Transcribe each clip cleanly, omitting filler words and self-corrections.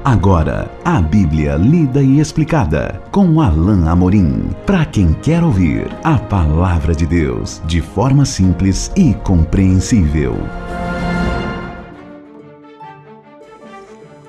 Agora, a Bíblia lida e explicada com Alain Amorim. Para quem quer ouvir a Palavra de Deus de forma simples e compreensível.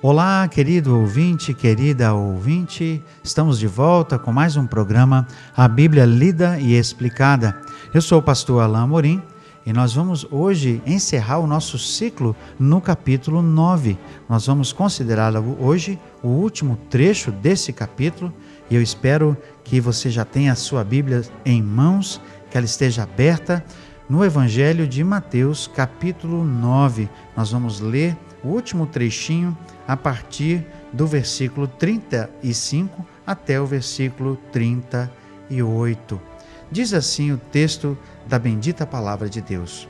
Olá, querido ouvinte, querida ouvinte. Estamos de volta com mais um programa, a Bíblia lida e explicada. Eu sou o pastor Alain Amorim. E nós vamos hoje encerrar o nosso ciclo no capítulo 9. Nós vamos considerar hoje o último trecho desse capítulo e eu espero que você já tenha a sua Bíblia em mãos, que ela esteja aberta no Evangelho de Mateus, capítulo 9. Nós vamos ler o último trechinho a partir do versículo 35 até o versículo 38. Diz assim o texto da bendita palavra de Deus.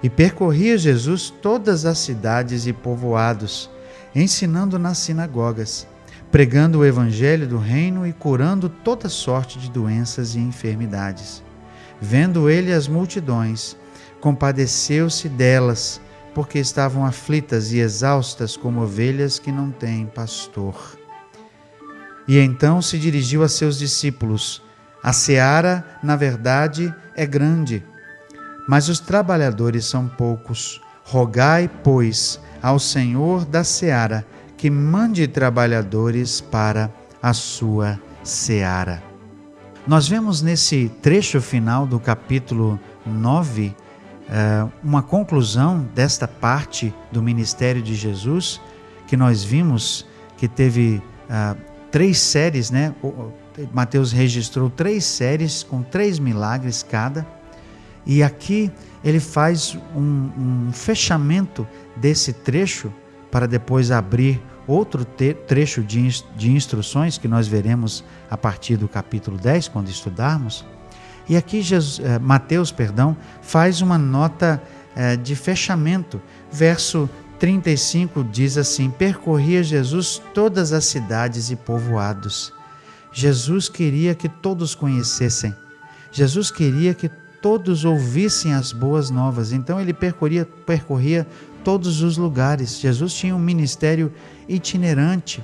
E percorria Jesus todas as cidades e povoados, ensinando nas sinagogas, pregando o evangelho do reino e curando toda sorte de doenças e enfermidades. Vendo ele as multidões, compadeceu-se delas, porque estavam aflitas e exaustas como ovelhas que não têm pastor. E então se dirigiu a seus discípulos: a seara, na verdade, é grande, mas os trabalhadores são poucos. Rogai, pois, ao Senhor da seara que mande trabalhadores para a sua seara. Nós vemos nesse trecho final do capítulo 9 uma conclusão desta parte do ministério de Jesus, que nós vimos que teve 3 séries, né? Mateus registrou 3 séries com 3 milagres cada, e aqui ele faz um fechamento desse trecho para depois abrir outro trecho de instruções que nós veremos a partir do capítulo 10, quando estudarmos. E aqui Mateus faz uma nota de fechamento. Verso 35 diz assim: percorria Jesus todas as cidades e povoados. Jesus queria que todos conhecessem. Jesus queria que todos ouvissem as boas novas. Então ele percorria todos os lugares. Jesus tinha um ministério itinerante.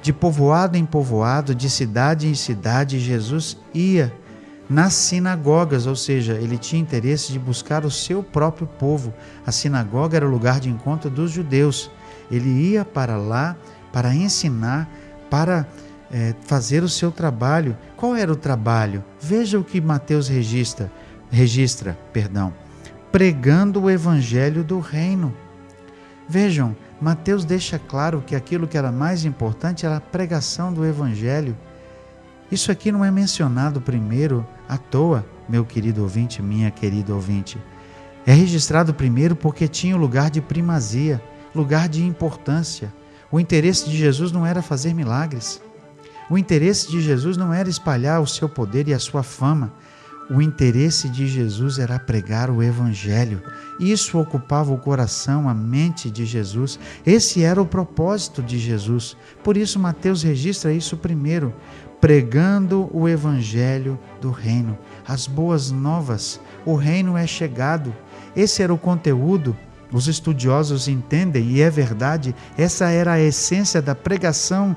De povoado em povoado, de cidade em cidade, Jesus ia nas sinagogas, ou seja, ele tinha interesse de buscar o seu próprio povo. A sinagoga era o lugar de encontro dos judeus. Ele ia para lá para ensinar, para fazer o seu trabalho. Qual era o trabalho? Veja o que Mateus registra, pregando o evangelho do reino. Vejam, Mateus deixa claro que aquilo que era mais importante era a pregação do evangelho. Isso aqui não é mencionado primeiro à toa, meu querido ouvinte, minha querida ouvinte. É registrado primeiro porque tinha lugar de primazia, lugar de importância. O interesse de Jesus não era fazer milagres. O interesse de Jesus não era espalhar o seu poder e a sua fama. O interesse de Jesus era pregar o evangelho. Isso ocupava o coração, a mente de Jesus. Esse era o propósito de Jesus. Por isso Mateus registra isso primeiro, pregando o evangelho do reino, as boas novas. O reino é chegado. Esse era o conteúdo. Os estudiosos entendem, e é verdade, essa era a essência da pregação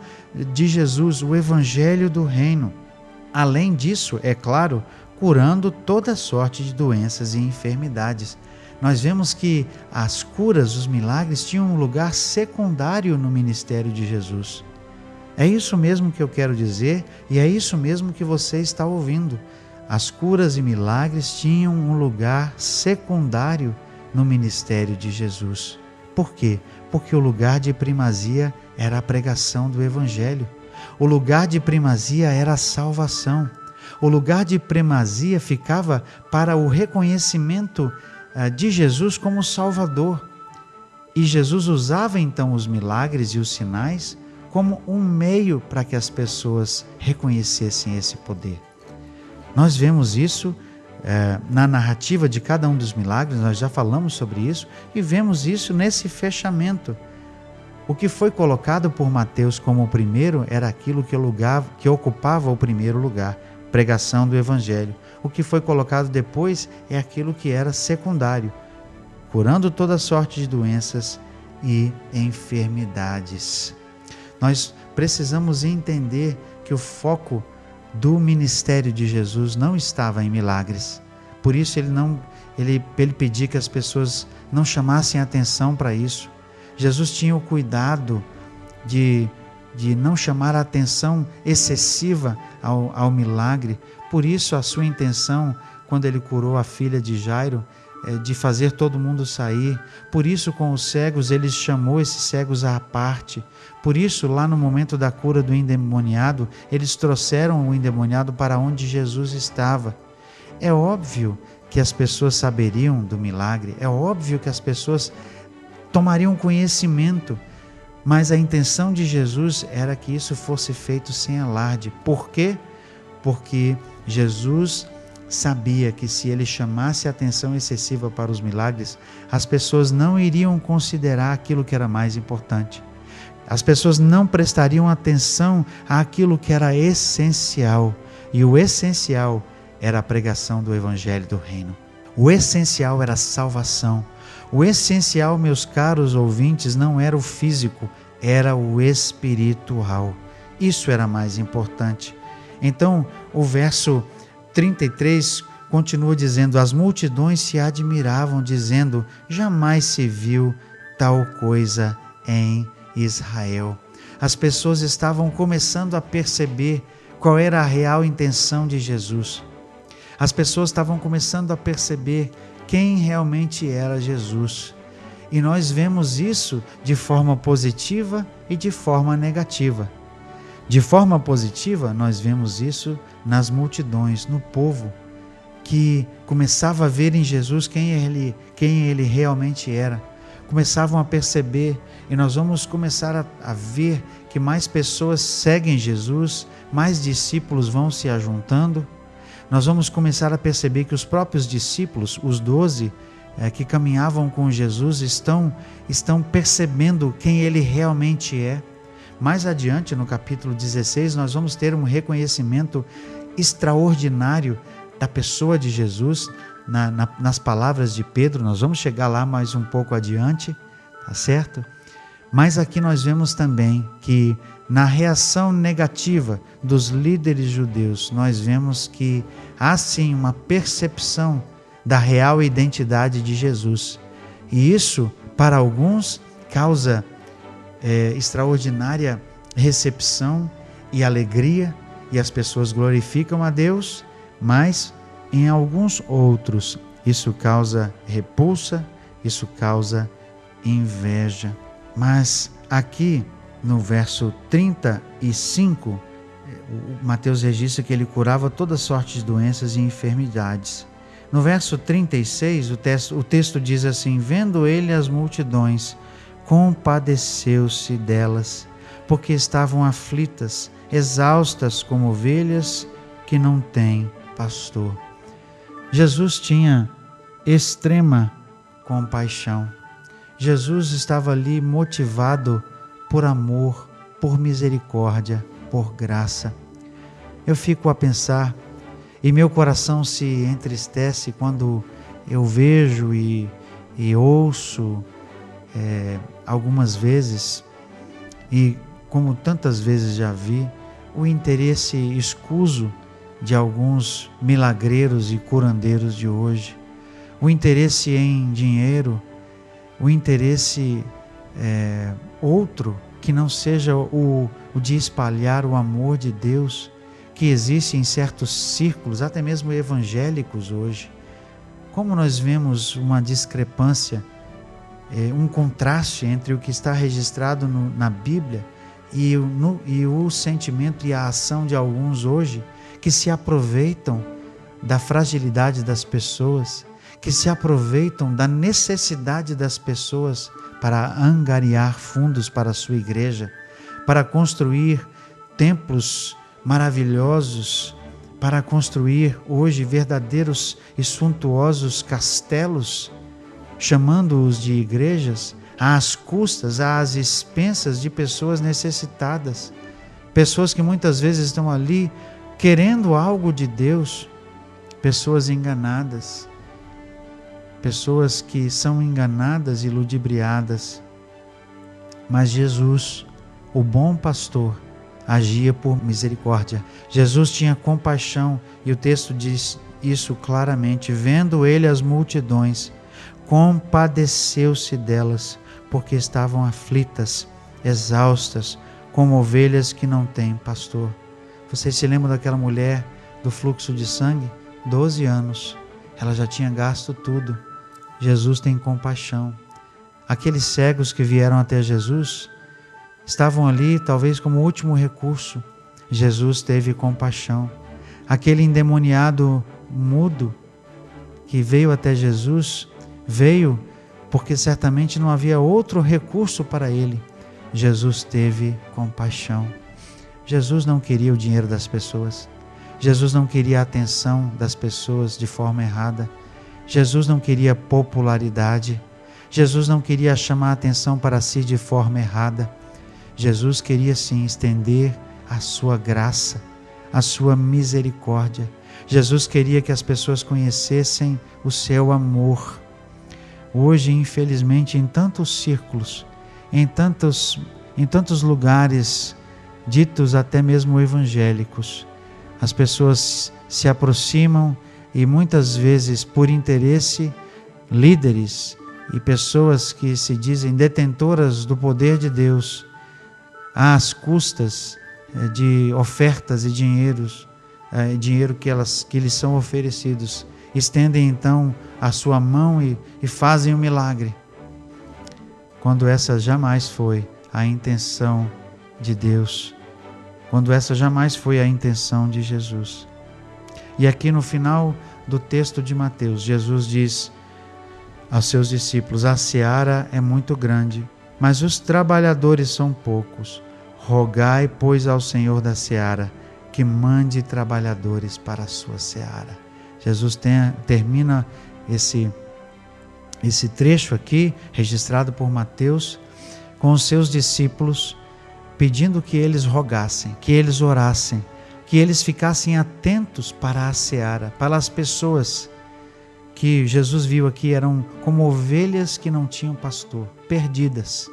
de Jesus, o evangelho do reino. Além disso, é claro, curando toda sorte de doenças e enfermidades. Nós vemos que as curas, os milagres, tinham um lugar secundário no ministério de Jesus. É isso mesmo que eu quero dizer, e é isso mesmo que você está ouvindo. As curas e milagres tinham um lugar secundário no ministério de Jesus. Por quê? Porque o lugar de primazia era a pregação do evangelho. O lugar de primazia era a salvação. O lugar de primazia ficava para o reconhecimento de Jesus como Salvador. E Jesus usava então os milagres e os sinais como um meio para que as pessoas reconhecessem esse poder. Nós vemos isso na narrativa de cada um dos milagres, nós já falamos sobre isso, e vemos isso nesse fechamento. O que foi colocado por Mateus como o primeiro era aquilo que ocupava o primeiro lugar, pregação do Evangelho. O que foi colocado depois é aquilo que era secundário, curando toda sorte de doenças e enfermidades. Nós precisamos entender que o foco do ministério de Jesus não estava em milagres. Por isso ele pedia que as pessoas não chamassem atenção para isso. Jesus tinha o cuidado de não chamar a atenção excessiva ao milagre. Por isso a sua intenção, quando ele curou a filha de Jairo, de fazer todo mundo sair. Por isso, com os cegos, ele chamou esses cegos à parte. Por isso, lá no momento da cura do endemoniado, eles trouxeram o endemoniado para onde Jesus estava. É óbvio que as pessoas saberiam do milagre, é óbvio que as pessoas tomariam conhecimento, mas a intenção de Jesus era que isso fosse feito sem alarde. Por quê? Porque Jesus sabia que se ele chamasse a atenção excessiva para os milagres, as pessoas não iriam considerar aquilo que era mais importante. As pessoas não prestariam atenção àquilo que era essencial. E o essencial era a pregação do Evangelho do Reino. O essencial era a salvação. O essencial, meus caros ouvintes, não era o físico, era o espiritual. Isso era mais importante. Então, o verso 33 continua dizendo: as multidões se admiravam, dizendo: jamais se viu tal coisa em Israel. As pessoas estavam começando a perceber qual era a real intenção de Jesus. As pessoas estavam começando a perceber quem realmente era Jesus. E nós vemos isso de forma positiva e de forma negativa. De forma positiva, nós vemos isso nas multidões, no povo, que começava a ver em Jesus quem ele realmente era. Começavam a perceber, e nós vamos começar a ver que mais pessoas seguem Jesus, mais discípulos vão se ajuntando. Nós vamos começar a perceber que os próprios discípulos, os 12 que caminhavam com Jesus, estão percebendo quem ele realmente é. Mais adiante, no capítulo 16, nós vamos ter um reconhecimento extraordinário da pessoa de Jesus, nas palavras de Pedro. Nós vamos chegar lá mais um pouco adiante, tá certo? Mas aqui nós vemos também que na reação negativa dos líderes judeus, nós vemos que há sim uma percepção da real identidade de Jesus. E isso, para alguns, causa extraordinária recepção e alegria, e as pessoas glorificam a Deus, mas em alguns outros isso causa repulsa, isso causa inveja. Mas aqui no verso 35, Mateus registra que ele curava toda sorte de doenças e enfermidades. No verso 36, o texto diz assim: vendo ele as multidões, compadeceu-se delas, porque estavam aflitas, exaustas como ovelhas que não têm pastor. Jesus tinha extrema compaixão. Jesus estava ali motivado por amor, por misericórdia, por graça. Eu fico a pensar, e meu coração se entristece quando eu vejo e ouço algumas vezes, e como tantas vezes já vi, o interesse escuso de alguns milagreiros e curandeiros de hoje, o interesse em dinheiro, o interesse outro que não seja o de espalhar o amor de Deus que existe em certos círculos, até mesmo evangélicos hoje. Como nós vemos uma discrepância, um contraste entre o que está registrado na Bíblia e o sentimento e a ação de alguns hoje que se aproveitam da fragilidade das pessoas, que se aproveitam da necessidade das pessoas para angariar fundos para a sua igreja, para construir templos maravilhosos, para construir hoje verdadeiros e suntuosos castelos, chamando-os de igrejas, às custas, às expensas de pessoas necessitadas, pessoas que muitas vezes estão ali querendo algo de Deus, pessoas enganadas, pessoas que são enganadas e ludibriadas Mas Jesus, o bom pastor, agia por misericórdia. Jesus tinha compaixão e o texto diz isso claramente. Vendo ele as multidões, compadeceu-se delas, porque estavam aflitas, exaustas, como ovelhas que não têm pastor. Vocês se lembram daquela mulher do fluxo de sangue? 12 anos. Ela já tinha gasto tudo. Jesus tem compaixão. Aqueles cegos que vieram até Jesus estavam ali talvez como último recurso. Jesus teve compaixão. Aquele endemoniado mudo que veio até Jesus, veio porque certamente não havia outro recurso para ele. Jesus teve compaixão. Jesus não queria o dinheiro das pessoas. Jesus não queria a atenção das pessoas de forma errada. Jesus não queria popularidade. Jesus não queria chamar a atenção para si de forma errada. Jesus queria sim estender a sua graça, a sua misericórdia. Jesus queria que as pessoas conhecessem o seu amor. Hoje, infelizmente, em tantos círculos, em tantos lugares, ditos até mesmo evangélicos, as pessoas se aproximam e muitas vezes por interesse, líderes e pessoas que se dizem detentoras do poder de Deus, às custas de ofertas e dinheiro que lhes são oferecidos, estendem então a sua mão e fazem um milagre, quando essa jamais foi a intenção de Deus, quando essa jamais foi a intenção de Jesus. E aqui no final do texto de Mateus, Jesus diz aos seus discípulos: a seara é muito grande, mas os trabalhadores são poucos. Rogai, pois, ao Senhor da seara que mande trabalhadores para a sua seara. Jesus termina esse trecho aqui, registrado por Mateus, com os seus discípulos, pedindo que eles rogassem, que eles orassem, que eles ficassem atentos para a seara, para as pessoas que Jesus viu aqui eram como ovelhas que não tinham pastor, perdidas.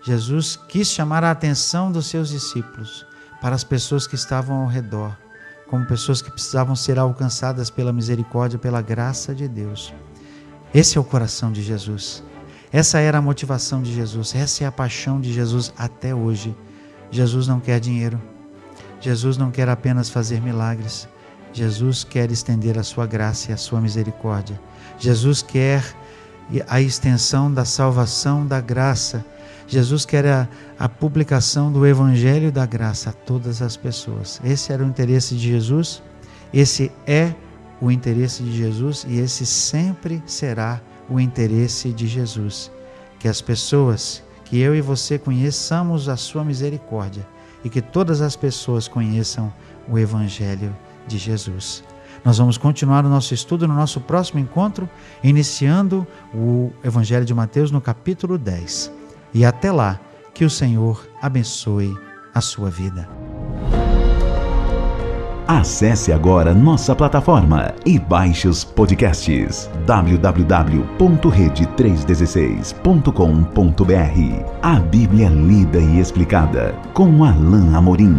Jesus quis chamar a atenção dos seus discípulos para as pessoas que estavam ao redor, como pessoas que precisavam ser alcançadas pela misericórdia, pela graça de Deus. Esse é o coração de Jesus. Essa era a motivação de Jesus. Essa é a paixão de Jesus até hoje. Jesus não quer dinheiro. Jesus não quer apenas fazer milagres. Jesus quer estender a sua graça e a sua misericórdia. Jesus quer a extensão da salvação, da graça. Jesus quer a publicação do Evangelho da graça a todas as pessoas. Esse era o interesse de Jesus, esse é o interesse de Jesus e esse sempre será o interesse de Jesus. Que as pessoas, que eu e você conheçamos a sua misericórdia e que todas as pessoas conheçam o Evangelho de Jesus. Nós vamos continuar o nosso estudo no nosso próximo encontro, iniciando o Evangelho de Mateus no capítulo 10. E até lá, que o Senhor abençoe a sua vida. Acesse agora nossa plataforma e baixe os podcasts www.rede316.com.br. A Bíblia lida e explicada com Alain Amorim.